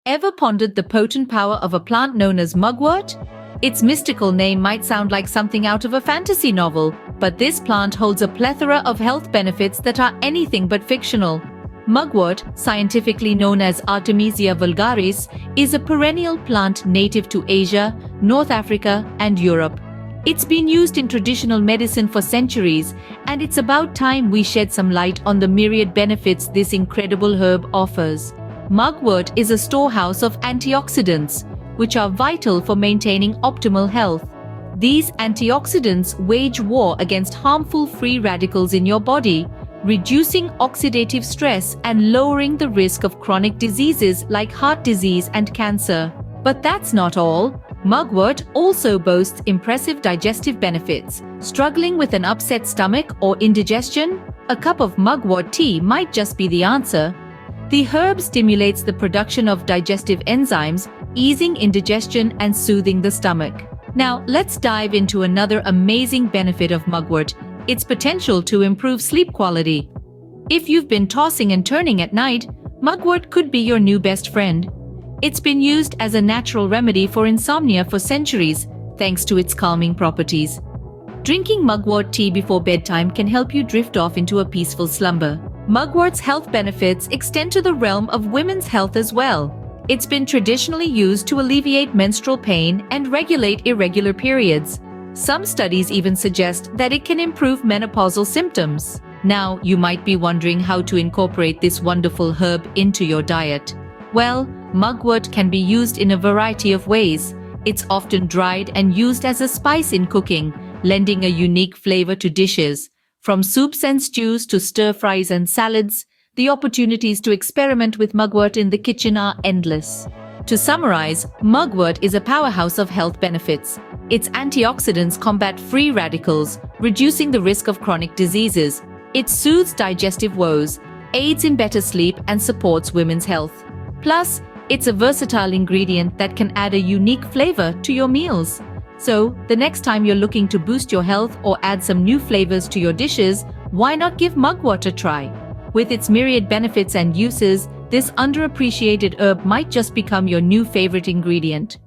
Ever pondered the potent power of a plant known as mugwort? Its mystical name might sound like something out of a fantasy novel, but this plant holds a plethora of health benefits that are anything but fictional. Mugwort, scientifically known as Artemisia vulgaris, is a perennial plant native to Asia, North Africa, and Europe. It's been used in traditional medicine for centuries, and it's about time we shed some light on the myriad benefits this incredible herb offers. Mugwort is a storehouse of antioxidants, which are vital for maintaining optimal health. These antioxidants wage war against harmful free radicals in your body, reducing oxidative stress and lowering the risk of chronic diseases like heart disease and cancer. But that's not all. Mugwort also boasts impressive digestive benefits. Struggling with an upset stomach or indigestion? A cup of mugwort tea might just be the answer. The herb stimulates the production of digestive enzymes, easing indigestion and soothing the stomach. Now, let's dive into another amazing benefit of mugwort: its potential to improve sleep quality. If you've been tossing and turning at night, mugwort could be your new best friend. It's been used as a natural remedy for insomnia for centuries, thanks to its calming properties. Drinking mugwort tea before bedtime can help you drift off into a peaceful slumber. Mugwort's health benefits extend to the realm of women's health as well. It's been traditionally used to alleviate menstrual pain and regulate irregular periods. Some studies even suggest that it can improve menopausal symptoms. Now, you might be wondering how to incorporate this wonderful herb into your diet. Well, mugwort can be used in a variety of ways. It's often dried and used as a spice in cooking, lending a unique flavor to dishes. From soups and stews to stir-fries and salads, the opportunities to experiment with mugwort in the kitchen are endless. To summarize, mugwort is a powerhouse of health benefits. Its antioxidants combat free radicals, reducing the risk of chronic diseases. It soothes digestive woes, aids in better sleep, and supports women's health. Plus, it's a versatile ingredient that can add a unique flavor to your meals. So, the next time you're looking to boost your health or add some new flavors to your dishes, why not give mugwort a try? With its myriad benefits and uses, this underappreciated herb might just become your new favorite ingredient.